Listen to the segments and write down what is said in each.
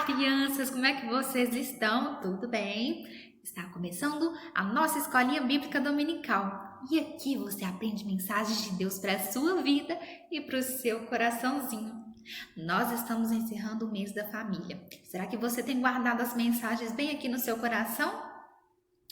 Crianças, como é que vocês estão? Tudo bem? Está começando a nossa escolinha bíblica dominical. E aqui você aprende mensagens de Deus para a sua vida e para o seu coraçãozinho. Nós estamos encerrando o mês da família. Será que você tem guardado as mensagens bem aqui no seu coração?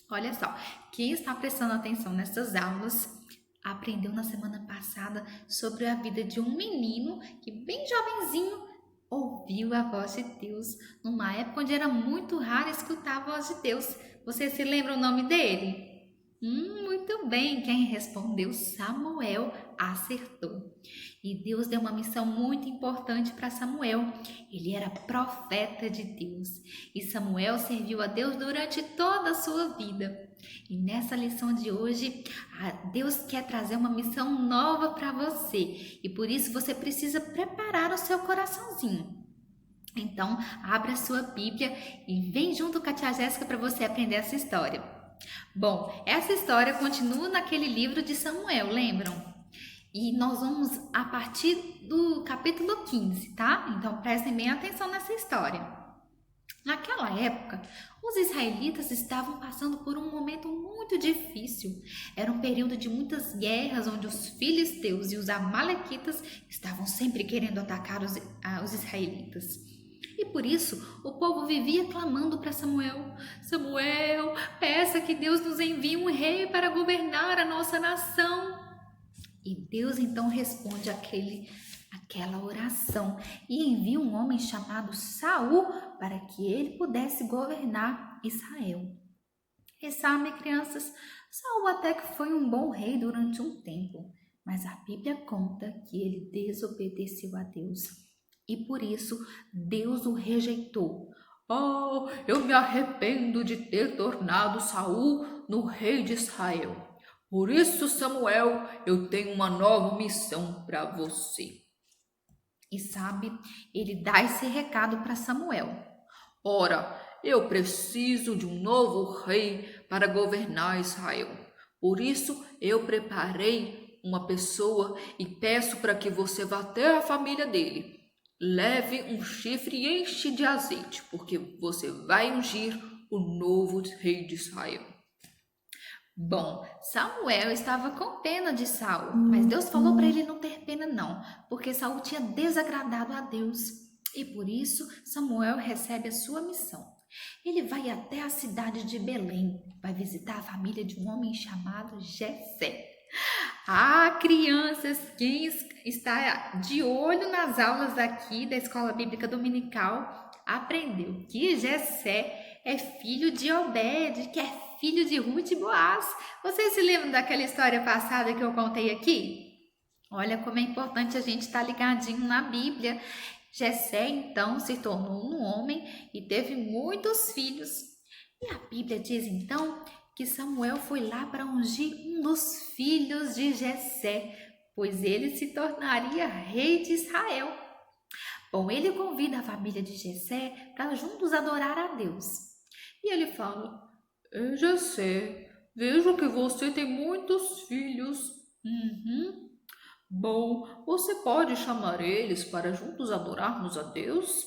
Olha só, quem está prestando atenção nessas aulas aprendeu na semana passada sobre a vida de um menino que, bem jovenzinho, ouviu a voz de Deus numa época onde era muito raro escutar a voz de Deus. Você se lembra o nome dele? Muito bem, quem respondeu Samuel acertou. E Deus deu uma missão muito importante para Samuel. Ele era profeta de Deus. E Samuel serviu a Deus durante toda a sua vida. E nessa lição de hoje, Deus quer trazer uma missão nova para você. E por isso você precisa preparar o seu coraçãozinho. Então, abra a sua Bíblia e vem junto com a tia Jéssica para você aprender essa história. Bom, essa história continua naquele livro de Samuel, lembram? E nós vamos a partir do capítulo 15, tá? Então prestem bem atenção nessa história. Naquela época, os israelitas estavam passando por um momento muito difícil. Era um período de muitas guerras, onde os filisteus e os amalequitas estavam sempre querendo atacar os israelitas. E por isso, o povo vivia clamando para Samuel: Samuel, peça que Deus nos envie um rei para governar a nossa nação. E Deus então responde aquela oração e envia um homem chamado Saul para que ele pudesse governar Israel. E sabe, crianças, Saul até que foi um bom rei durante um tempo, mas a Bíblia conta que ele desobedeceu a Deus. E por isso Deus o rejeitou. Oh, eu me arrependo de ter tornado Saul no rei de Israel. Por isso, Samuel, eu tenho uma nova missão para você. E sabe, ele dá esse recado para Samuel. Ora, eu preciso de um novo rei para governar Israel. Por isso, eu preparei uma pessoa e peço para que você vá até a família dele. Leve um chifre e enche de azeite, porque você vai ungir o novo rei de Israel. Bom, Samuel estava com pena de Saul, mas Deus falou para ele não ter pena não, porque Saul tinha desagradado a Deus. E por isso Samuel recebe a sua missão. Ele vai até a cidade de Belém, vai visitar a família de um homem chamado Jessé. Crianças, quem está de olho nas aulas aqui da Escola Bíblica Dominical aprendeu que Jessé é filho de Obed, que é filho de Ruth e Boaz. Vocês se lembram daquela história passada que eu contei aqui? Olha como é importante a gente estar ligadinho na Bíblia. Jessé, então, se tornou um homem e teve muitos filhos. E a Bíblia diz, então, que Samuel foi lá para ungir um dos filhos de Jessé, pois ele se tornaria rei de Israel. Bom, ele convida a família de Jessé para juntos adorar a Deus. E ele fala: Jessé, vejo que você tem muitos filhos. Bom, você pode chamar eles para juntos adorarmos a Deus?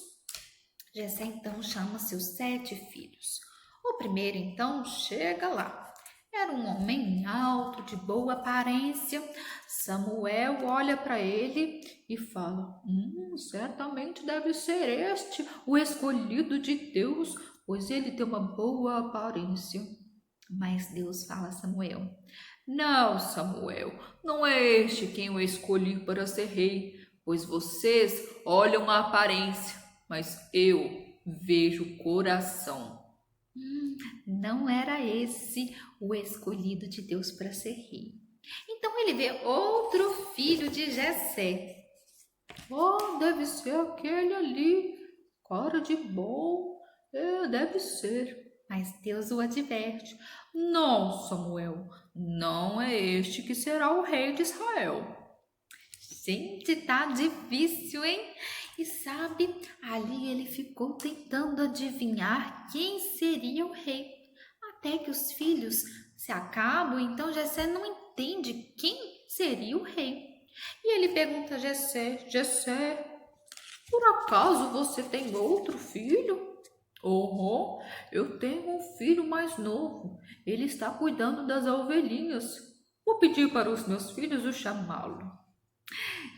Jessé então chama seus 7 filhos. O primeiro então chega lá. Era um homem alto, de boa aparência. Samuel olha para ele e fala: certamente deve ser este o escolhido de Deus, pois ele tem uma boa aparência. Mas Deus fala a Samuel: Não, Samuel, não é este quem eu escolhi para ser rei, pois vocês olham a aparência, mas eu vejo o coração. Não era esse o escolhido de Deus para ser rei. Então ele vê outro filho de Jessé. Deve ser aquele ali, cara de bom, deve ser. Mas Deus o adverte: Não, Samuel, não é este que será o rei de Israel. Gente, tá difícil, hein? E sabe, ali ele ficou tentando adivinhar quem seria o rei. Até que os filhos se acabam, então Jessé não entende quem seria o rei. E ele pergunta a Jessé: Jessé, Por acaso você tem outro filho? Oh, eu tenho um filho mais novo. Ele está cuidando das ovelhinhas. Vou pedir para os meus filhos o chamá-lo.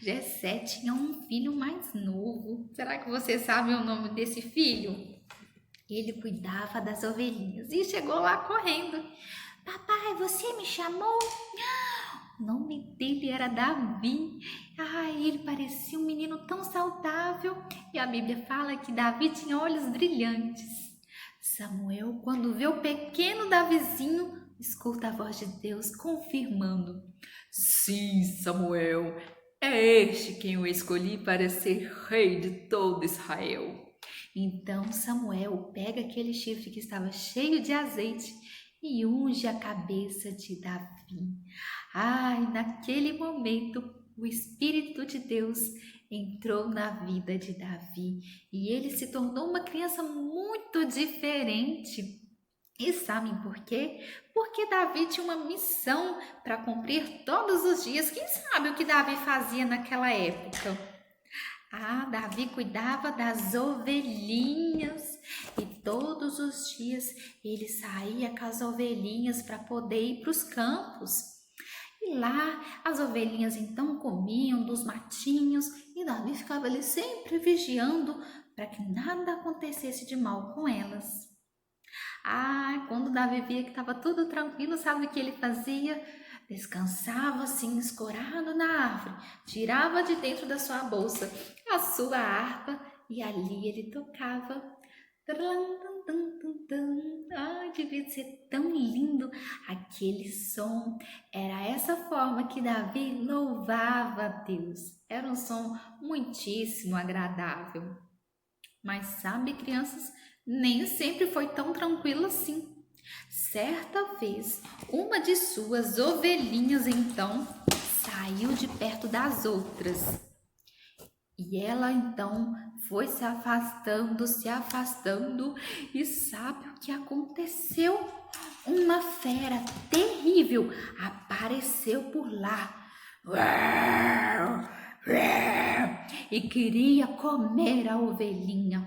Jessé tinha um filho mais novo. Será que você sabe o nome desse filho? Ele cuidava das ovelhinhas e chegou lá correndo. Papai, você me chamou? O nome dele era Davi. Ai, ele parecia um menino tão saudável. E a Bíblia fala que Davi tinha olhos brilhantes. Samuel, quando vê o pequeno Davizinho, escuta a voz de Deus confirmando: Sim, Samuel, é este quem eu escolhi para ser rei de todo Israel. Então Samuel pega aquele chifre que estava cheio de azeite e unge a cabeça de Davi. Ai, naquele momento, o Espírito de Deus entrou na vida de Davi e ele se tornou uma criança muito diferente. E sabem por quê? Porque Davi tinha uma missão para cumprir todos os dias. Quem sabe o que Davi fazia naquela época? Davi cuidava das ovelhinhas e todos os dias ele saía com as ovelhinhas para poder ir para os campos. E lá as ovelhinhas então comiam dos matinhos e Davi ficava ali sempre vigiando para que nada acontecesse de mal com elas. Quando Davi via que estava tudo tranquilo, sabe o que ele fazia? Descansava assim, escorado na árvore, tirava de dentro da sua bolsa a sua harpa e ali ele tocava. Ai, devia ser tão lindo aquele som. Era essa forma que Davi louvava a Deus. Era um som muitíssimo agradável. Mas sabe, crianças, nem sempre foi tão tranquilo assim. Certa vez, uma de suas ovelhinhas então saiu de perto das outras. E ela então foi se afastando, e sabe o que aconteceu? Uma fera terrível apareceu por lá e queria comer a ovelhinha.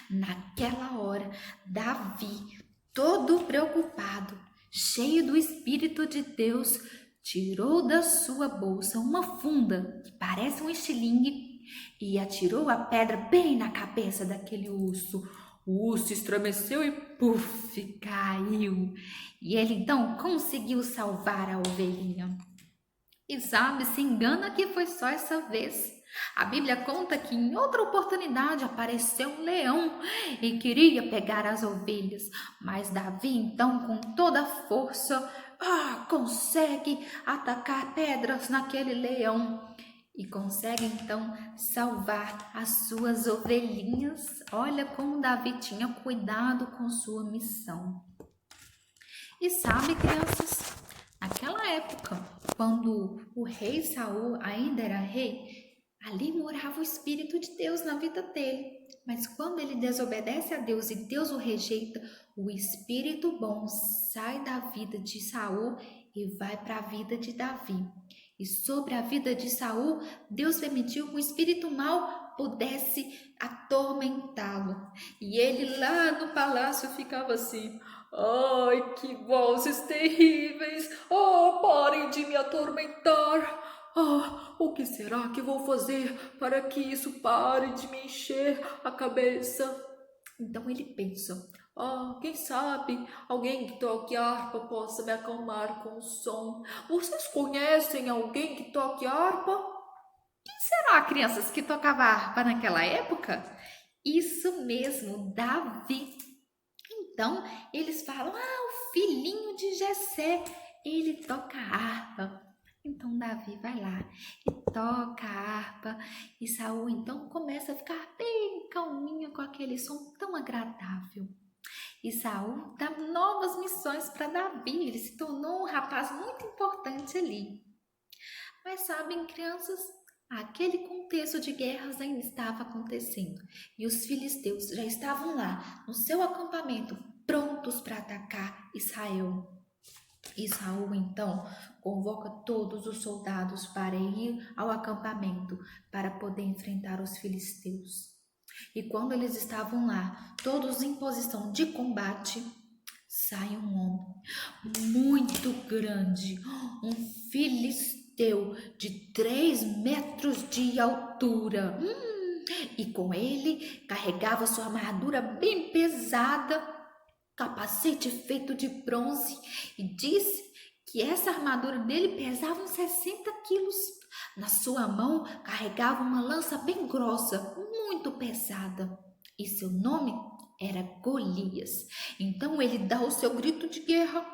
Naquela hora, Davi, todo preocupado, cheio do Espírito de Deus, tirou da sua bolsa uma funda que parece um estilingue e atirou a pedra bem na cabeça daquele urso. O urso estremeceu e puf, caiu. E ele então conseguiu salvar a ovelhinha. E sabe, se engana que foi só essa vez. A Bíblia conta que em outra oportunidade apareceu um leão e queria pegar as ovelhas, mas Davi então com toda a força consegue atacar pedras naquele leão e consegue então salvar as suas ovelhinhas. Olha como Davi tinha cuidado com sua missão. E sabe, crianças, naquela época, quando o rei Saul ainda era rei, ali morava o Espírito de Deus na vida dele. Mas quando ele desobedece a Deus e Deus o rejeita, o Espírito bom sai da vida de Saul e vai para a vida de Davi. E sobre a vida de Saul, Deus permitiu que o espírito mau pudesse atormentá-lo. E ele lá no palácio ficava assim: ai, que vozes terríveis! Parem de me atormentar! O que será que vou fazer para que isso pare de me encher a cabeça? Então ele pensa: quem sabe alguém que toque harpa possa me acalmar com o som. Vocês conhecem alguém que toque harpa? Quem será, crianças, que tocava harpa naquela época? Isso mesmo, Davi. Então, eles falam: o filhinho de Jessé, ele toca harpa. Então Davi vai lá e toca a harpa e Saul então começa a ficar bem calminho com aquele som tão agradável. E Saul dá novas missões para Davi, ele se tornou um rapaz muito importante ali. Mas sabem, crianças, aquele contexto de guerras ainda estava acontecendo e os filisteus já estavam lá no seu acampamento, prontos para atacar Israel. E Saul então convoca todos os soldados para ir ao acampamento para poder enfrentar os filisteus. E quando eles estavam lá, todos em posição de combate, sai um homem muito grande, um filisteu de 3 metros de altura. E com ele carregava sua armadura bem pesada, capacete feito de bronze, e disse que essa armadura dele pesava uns 60 quilos. Na sua mão carregava uma lança bem grossa, muito pesada, e seu nome era Golias. Então ele dá o seu grito de guerra.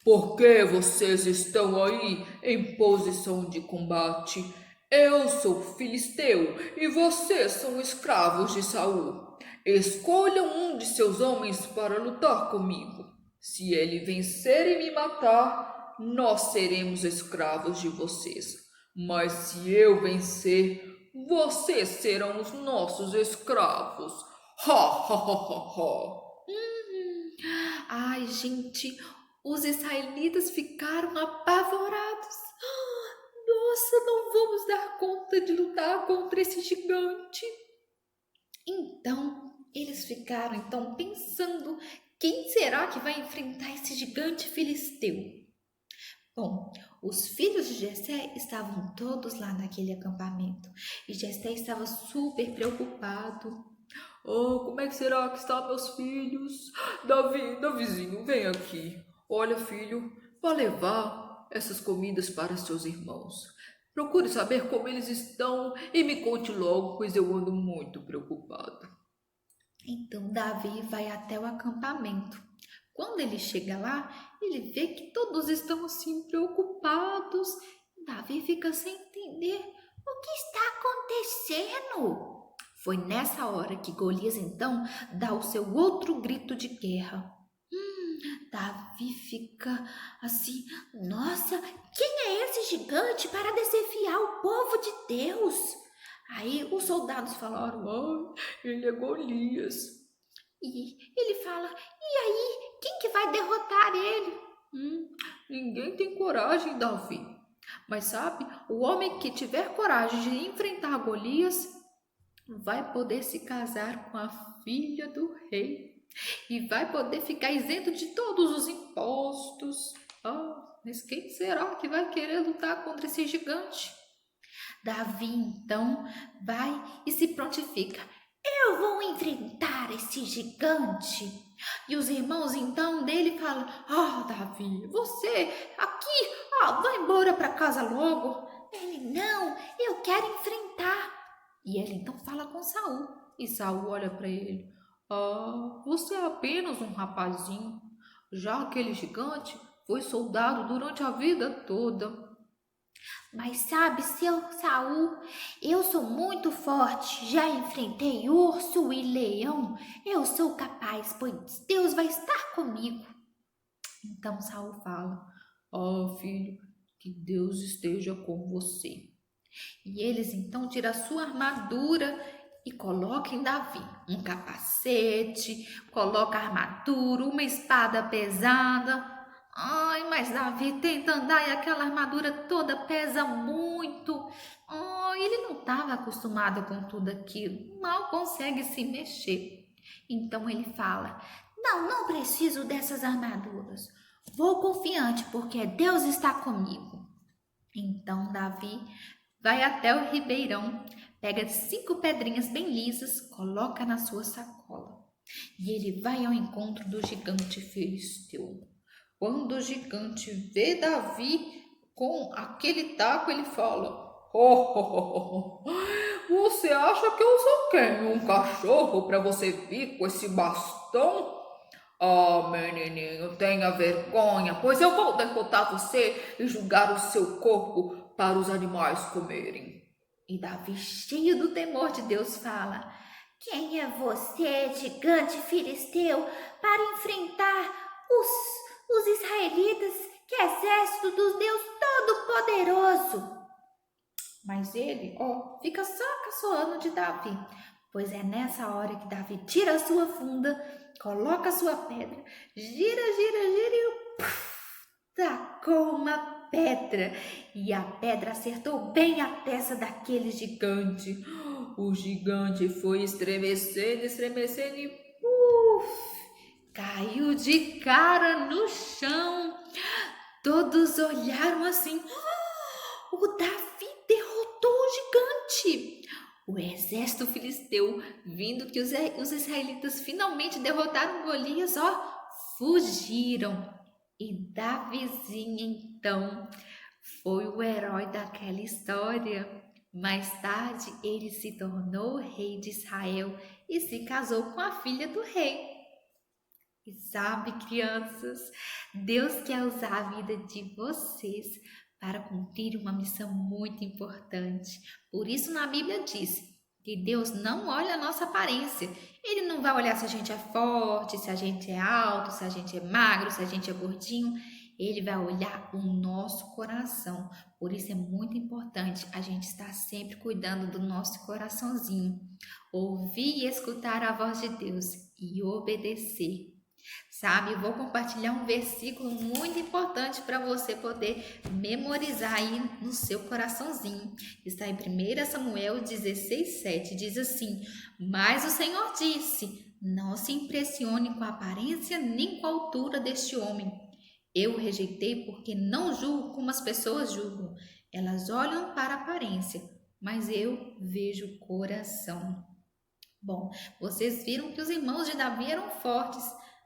Por que vocês estão aí em posição de combate? Eu sou filisteu e vocês são escravos de Saul. Escolham um de seus homens para lutar comigo. Se ele vencer e me matar, nós seremos escravos de vocês. Mas se eu vencer, vocês serão os nossos escravos. Ha, ha, ha, ha, ha. Ai, gente, os israelitas ficaram apavorados. Nossa, não vamos dar conta de lutar contra esse gigante. Então, eles ficaram pensando, quem será que vai enfrentar esse gigante filisteu? Bom, os filhos de Jessé estavam todos lá naquele acampamento e Jessé estava super preocupado. Oh, como é que será que estão meus filhos? Davizinho, vem aqui. Olha, filho, vá levar essas comidas para seus irmãos. Procure saber como eles estão e me conte logo, pois eu ando muito preocupado. Então Davi vai até o acampamento. Quando ele chega lá, ele vê que todos estão assim preocupados. Davi fica sem entender o que está acontecendo. Foi nessa hora que Golias então dá o seu outro grito de guerra. Davi fica assim, nossa, quem é esse gigante para desafiar o povo de Deus? Aí os soldados falaram, Ele é Golias. e ele fala, e aí, quem que vai derrotar ele? Ninguém tem coragem, Davi. Mas sabe, o homem que tiver coragem de enfrentar Golias vai poder se casar com a filha do rei e vai poder ficar isento de todos os impostos. Mas quem será que vai querer lutar contra esse gigante? Davi então vai e se prontifica. Eu vou enfrentar esse gigante. E os irmãos então dele falam, Davi, você aqui, vai embora para casa logo. Ele, não, eu quero enfrentar. E ele então fala com Saul. E Saul olha para ele, você é apenas um rapazinho. Já aquele gigante foi soldado durante a vida toda. Mas sabe, seu Saul, eu sou muito forte, já enfrentei urso e leão, eu sou capaz, pois Deus vai estar comigo. Então Saul fala, filho, que Deus esteja com você. E eles então tiram a sua armadura e colocam em Davi um capacete, coloca a armadura, uma espada pesada. Mas Davi tenta andar e aquela armadura toda pesa muito. Ele não estava acostumado com tudo aquilo, mal consegue se mexer. Então ele fala, não preciso dessas armaduras. Vou confiante porque Deus está comigo. Então Davi vai até o ribeirão, pega 5 pedrinhas bem lisas, coloca na sua sacola. E ele vai ao encontro do gigante filisteu. Quando o gigante vê Davi com aquele taco, ele fala, você acha que eu sou quem? Um cachorro para você vir com esse bastão? Menininho, tenha vergonha, pois eu vou derrotar você e jogar o seu corpo para os animais comerem. E Davi, cheio do temor de Deus, fala, quem é você, gigante filisteu, para enfrentar os israelitas, que é exército do Deus Todo-Poderoso? Mas ele, fica só caçoando de Davi, pois é nessa hora que Davi tira a sua funda, coloca a sua pedra, gira e tacou uma pedra e a pedra acertou bem a testa daquele gigante. O gigante foi estremecendo, estremecendo e Caiu de cara no chão. Todos olharam assim. O Davi derrotou o gigante. O exército filisteu, vendo que os israelitas finalmente derrotaram Golias, fugiram. E Davizinho, então, foi o herói daquela história. Mais tarde, ele se tornou rei de Israel e se casou com a filha do rei. E sabe, crianças, Deus quer usar a vida de vocês para cumprir uma missão muito importante. Por isso na Bíblia diz que Deus não olha a nossa aparência. Ele não vai olhar se a gente é forte, se a gente é alto, se a gente é magro, se a gente é gordinho. Ele vai olhar o nosso coração. Por isso é muito importante a gente estar sempre cuidando do nosso coraçãozinho. Ouvir e escutar a voz de Deus e obedecer. Sabe, eu vou compartilhar um versículo muito importante para você poder memorizar aí no seu coraçãozinho. Está em 1 Samuel 16:7, diz assim: Mas o Senhor disse, não se impressione com a aparência nem com a altura deste homem. Eu o rejeitei porque não julgo como as pessoas julgam. Elas olham para a aparência, mas eu vejo o coração. Bom, vocês viram que os irmãos de Davi eram fortes,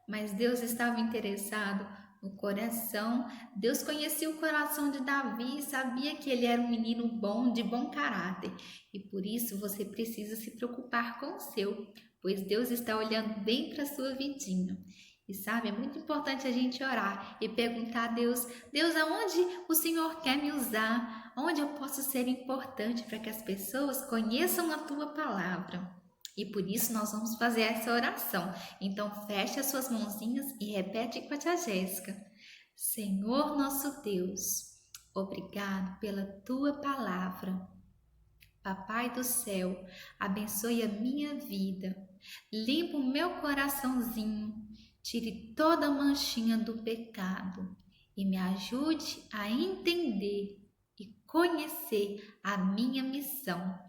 mas Deus estava interessado no coração. Deus conhecia o coração de Davi e sabia que ele era um menino bom, de bom caráter. E por isso você precisa se preocupar com o seu, pois Deus está olhando bem para a sua vidinha. E sabe, é muito importante a gente orar e perguntar a Deus: Deus, aonde o Senhor quer me usar? Onde eu posso ser importante para que as pessoas conheçam a tua palavra? E por isso nós vamos fazer essa oração. Então feche as suas mãozinhas e repete com a tia Jéssica. Senhor nosso Deus, obrigado pela tua palavra. Papai do céu, abençoe a minha vida. Limpa o meu coraçãozinho. Tire toda a manchinha do pecado e me ajude a entender e conhecer a minha missão.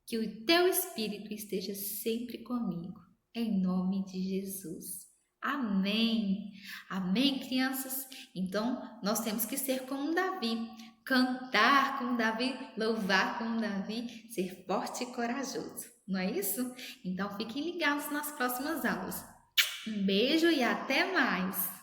Que o teu Espírito esteja sempre comigo, em nome de Jesus. Amém. Amém, crianças? Então, nós temos que ser como Davi, cantar como Davi, louvar como Davi, ser forte e corajoso. Não é isso? Então, fiquem ligados nas próximas aulas. Um beijo e até mais!